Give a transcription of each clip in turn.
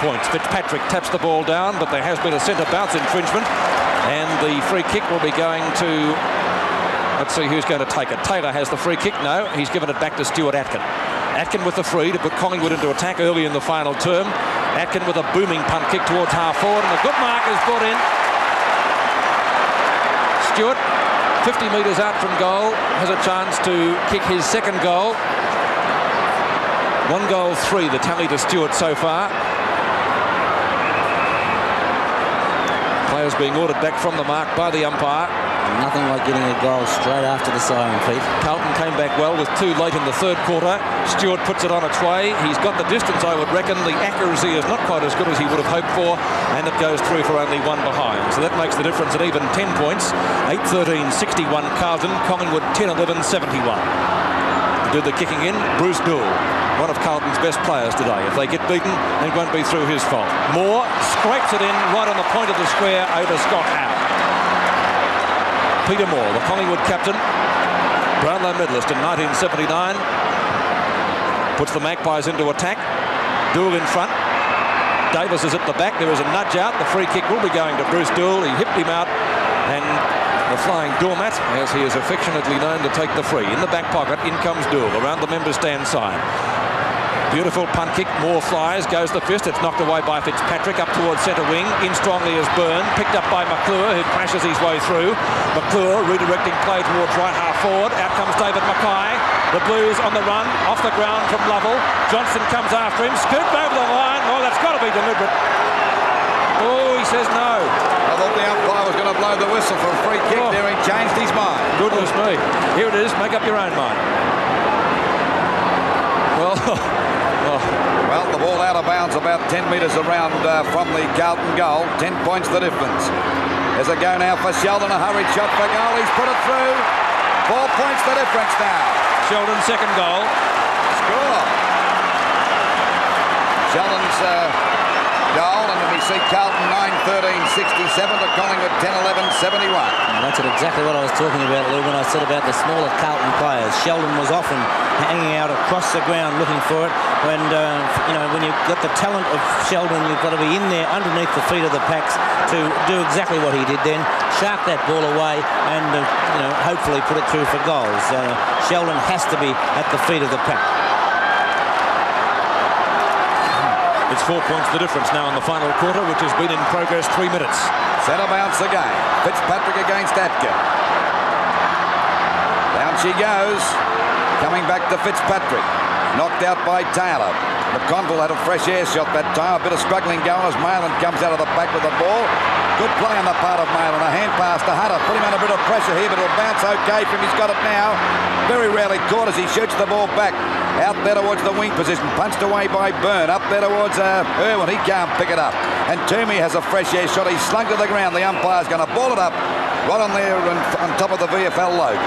points. Fitzpatrick taps the ball down, but there has been a centre bounce infringement, and the free kick will be going to... Let's see who's going to take it. Taylor has the free kick. No, he's given it back to Stewart Atkin. Atkin with the free to put Collingwood into attack early in the final term. Atkin with a booming punt kick towards half forward, and a good mark is brought in. Stewart, 50 metres out from goal, has a chance to kick his second goal. 1 goal, 3, the tally to Stewart so far. Players being ordered back from the mark by the umpire. Nothing like getting a goal straight after the siren, Pete. Carlton came back well with 2 late in the third quarter. Stewart puts it on its way. He's got the distance, I would reckon. The accuracy is not quite as good as he would have hoped for, and it goes through for only 1 behind. So that makes the difference at even 10 points. 8-13, 61 Carlton. Collingwood 10-11, 71. To do the kicking in, Bruce Doull, one of Carlton's best players today. If they get beaten, it won't be through his fault. Moore scrapes it in right on the point of the square over Scott Howe. Peter Moore, the Collingwood captain, Brownlow medalist in 1979, puts the Magpies into attack. Doull in front. Davis is at the back. There is a nudge out. The free kick will be going to Bruce Doull. He hipped him out, and the flying doormat, as he is affectionately known, to take the free. In the back pocket, in comes Doull around the member stand side. Beautiful punt kick. Moore flies, goes the fist. It's knocked away by Fitzpatrick up towards centre wing. In strongly is Byrne, picked up by McClure, who crashes his way through. McClure redirecting play towards right half forward. Out comes David Mackay. The Blues on the run, off the ground from Lovell. Johnson comes after him, scooped over the line. Oh, that's got to be deliberate. Oh, he says no. I thought the umpire was going to blow the whistle for a free kick there. He changed his mind. Goodness me. Here it is. Make up your own mind. Well... Well, the ball out of bounds about 10 metres around from the Carlton goal. 10 points the difference. There's a go now for Sheldon. A hurried shot for goal. He's put it through. 4 points the difference now. Sheldon's second goal. Score. Sheldon's goal, and we see Carlton 9-13-67 to Collingwood 10-11-71. That's exactly what I was talking about, Lou, when I said about the smaller Carlton players. Sheldon was often hanging out across the ground looking for it. When when you've got the talent of Sheldon, you've got to be in there underneath the feet of the packs to do exactly what he did then, shark that ball away, and hopefully put it through for goals. Sheldon has to be at the feet of the pack. It's 4 points the difference now in the final quarter, which has been in progress 3 minutes. Centre bounce again. Fitzpatrick against Atkin. Down she goes. Coming back to Fitzpatrick. Knocked out by Taylor. McConville had a fresh air shot that time. A bit of struggling going as Mayland comes out of the back with the ball. Good play on the part of Mayland. A hand pass to Hutter. Put him under a bit of pressure here, but it'll bounce okay for him. He's got it now. Very rarely caught as he shoots the ball back. Out there towards the wing position. Punched away by Byrne. Up there towards Irwin. He can't pick it up. And Toomey has a fresh air shot. He's slung to the ground. The umpire's going to ball it up right on there on top of the VFL logo.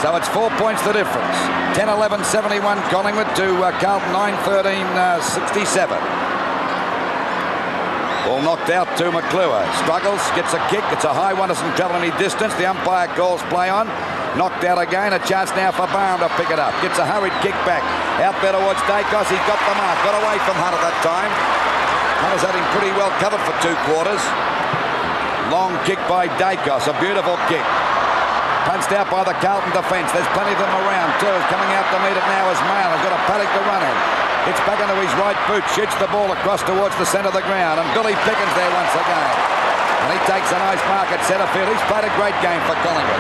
So it's 4 points the difference. 10-11-71 Collingwood to Carlton 9-13-67. Ball knocked out to McClure. Struggles, gets a kick. It's a high one, doesn't travel any distance. The umpire calls play on. Knocked out again. A chance now for Barham to pick it up. Gets a hurried kick back. Out there towards Dacos. He's got the mark. Got away from Hunter that time. Hunter's had him pretty well covered for 2 quarters. Long kick by Dacos. A beautiful kick. Punched out by the Carlton defence. There's plenty of them around too. Coming out to meet it now is Mail. He's got a paddock to run in. Gets back into his right boot. Shoots the ball across towards the centre of the ground. And Billy Pickens there once again. And he takes a nice mark at centre field. He's played a great game for Collingwood.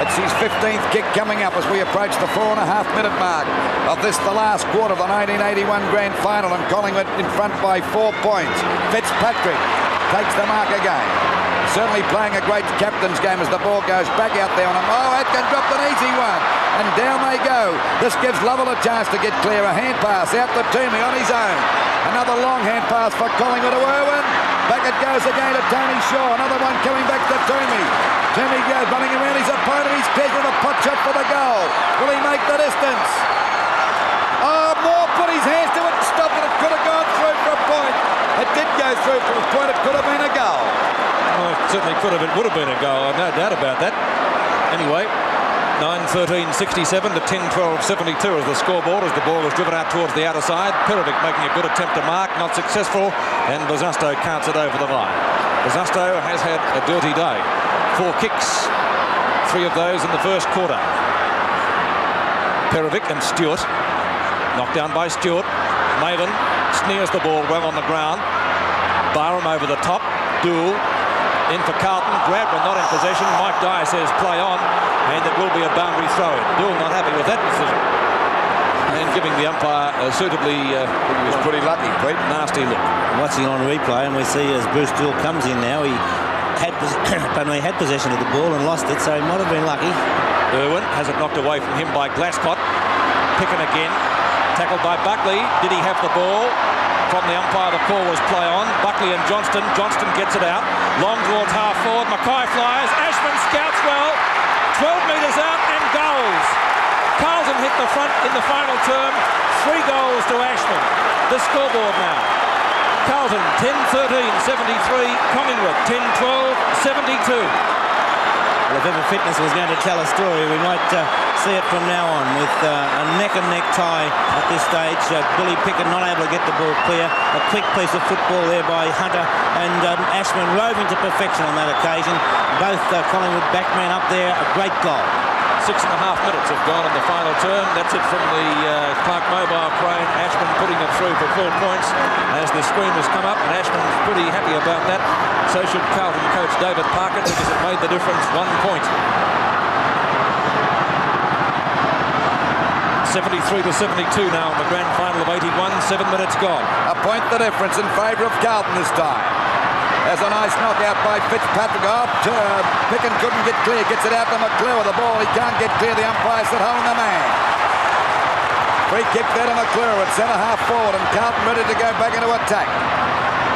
It's his 15th kick coming up as we approach the 4.5-minute mark of this, the last quarter of the 1981 Grand Final. And Collingwood in front by 4 points. Fitzpatrick takes the mark again. Certainly playing a great captain's game as the ball goes back out there on him. Oh, Atkin dropped an easy one. And down they go. This gives Lovell a chance to get clear. A hand pass out to Toomey on his own. Another long hand pass for Collingwood to Irwin. Back it goes again to Tony Shaw. Another one coming back to Toomey. Toomey goes running around his opponent. He's clear with a pot shot for the goal. Will he make the distance? Oh, Moore put his hands to it and stopped it. It could have gone through for a point. It did go through for a point. It could have been a goal. Well, it certainly could have. It would have been a goal. No doubt about that. Anyway, 9-13-67 to 10-12-72 as the scoreboard, as the ball was driven out towards the outer side. Perovic making a good attempt to mark, not successful, and Bazasto counts it over the line. Bazasto has had a dirty day. 4 kicks, 3 of those in the first quarter. Perovic and Stewart, knocked down by Stewart. Maven sneers the ball well on the ground. Barham over the top. Duel in for Carlton. Grab but not in possession. Mike Dyer says play on, and it will be a boundary throw-in. Duel not happy with that decision, and giving the umpire a suitably he was pretty lucky, Pete. Nasty look. Watching on replay, and we see as Bruce Duel comes in now, he had possession of the ball and lost it, so he might have been lucky. Irwin has it knocked away from him by Glasscott. Picking again. Tackled by Buckley. Did he have the ball? From the umpire, the call was play on. Buckley and Johnston. Johnston gets it out. Long towards half forward. Mackay flies. Ashman scouts well. 12 metres out and goals. Carlton hit the front in the final term. 3 goals to Ashman. The scoreboard now. Carlton 10-13-73. Collingwood 10-12-72. Well, if ever fitness was going to tell a story, we might see it from now on with a neck-and-neck tie at this stage. Billy Pickett not able to get the ball clear. A quick piece of football there by Hunter, and Ashman roving to perfection on that occasion. Both Collingwood backmen up there. A great goal. 6.5 minutes have gone in the final term. That's it from the Clark mobile crane. Ashman putting it through for 4 points as the screen has come up, and Ashman's pretty happy about that. So should Carlton coach David Parker, because it made the difference 1 point. 73-72 now in the grand final of 81. 7 minutes gone. A point the difference in favour of Carlton this time. There's a nice knockout by Fitzpatrick. Picken couldn't get clear. Gets it out to McClure with the ball. He can't get clear. The umpire's at home the man. Free kick there to McClure at centre half forward, and Carlton ready to go back into attack.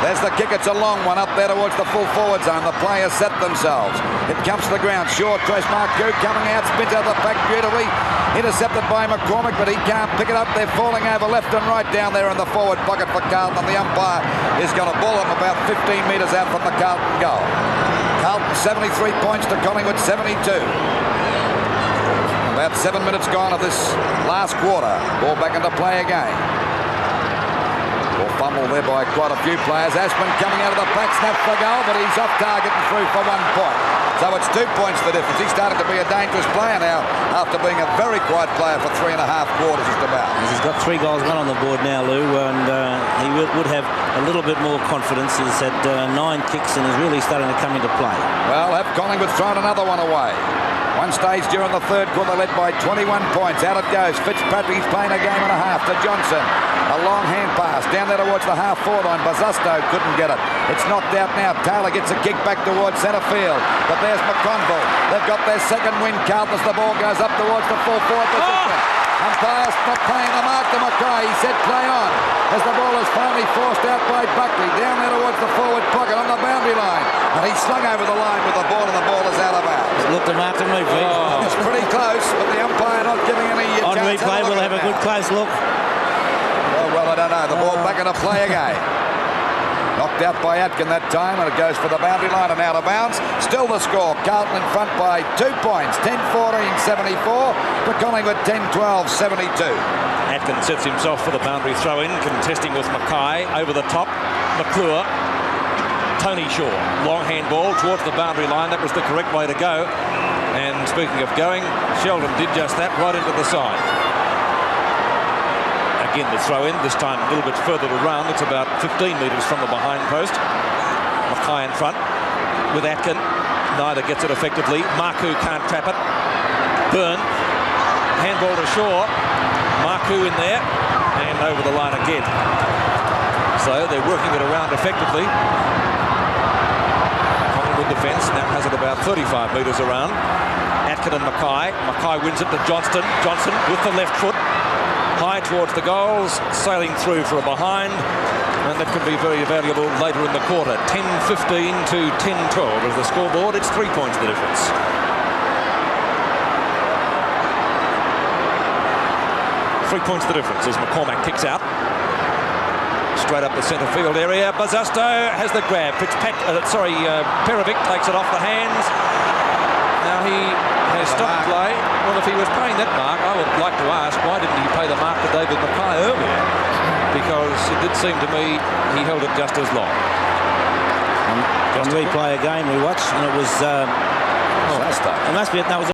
There's the kick. It's a long one up there towards the full forward zone. The players set themselves. It comes to the ground. Short trace Marku coming out. Spins out the back beautifully. Intercepted by McCormick, but he can't pick it up. They're falling over left and right down there in the forward pocket for Carlton. The umpire is going to ball them about 15 metres out from the Carlton goal. Carlton 73 points to Collingwood 72. About 7 minutes gone of this last quarter. Ball back into play again. Ball fumbled there by quite a few players. Ashman coming out of the pack, snapped for goal, but he's off target and through for 1 point. So it's 2 points the difference. He's starting to be a dangerous player now after being a very quiet player for 3.5 quarters just about. He's got 3 goals, 1 on the board now, Lou, and he would have a little bit more confidence. He's had 9 kicks and is really starting to come into play. Well, have Collingwood thrown another one away. One stage during the third quarter, led by 21 points. Out it goes. Fitzpatrick, he's playing a game and a half to Johnson. A long hand pass down there towards the half-forward line. Bazasto couldn't get it. It's knocked out now. Taylor gets a kick back towards centre field. But there's McConville. They've got their second win. Carlton as the ball goes up towards the full forward position. Umpire's not playing the mark to Mackay. He said play on. As the ball is finally forced out by Buckley. Down there towards the forward pocket on the boundary line. And he's slung over the line with the ball, and the ball is out of bounds. Looked him after me, Pete. It's pretty close, but the umpire not giving any on replay, we'll have a good close look. Well, I don't know. The ball back into play again. Knocked out by Atkin that time, and it goes for the boundary line and out of bounds. Still the score. Carlton in front by 2 points. 10-14-74. But Collingwood 10-12-72. Atkin sets himself for the boundary throw-in, contesting with Mackay. Over the top, McClure. Tony Shaw. Long handball towards the boundary line. That was the correct way to go. And speaking of going, Sheldon did just that, right into the side. Again, the throw-in, this time a little bit further around. It's about 15 metres from the behind post. Mackay in front with Atkin. Neither gets it effectively. Marku can't trap it. Byrne. Handball to Shaw. Marku in there. And over the line again. So they're working it around effectively. Collingwood defence now has it about 35 metres around. Atkin and Mackay. Mackay wins it to Johnston. Johnson with the left foot. High towards the goals, sailing through for a behind, and that could be very valuable later in the quarter. 10-15 to 10-12 is the scoreboard. It's 3 points the difference. Three points the difference as McCormack kicks out. Straight up the centre field area. Bazasto has the grab. Perovic takes it off the hands. Now he they stopped play. Well, if he was paying that mark, I would like to ask, why didn't he pay the mark to David Mackay earlier? Because it did seem to me he held it just as long. On replay again, we watched, and it was... It must be, that was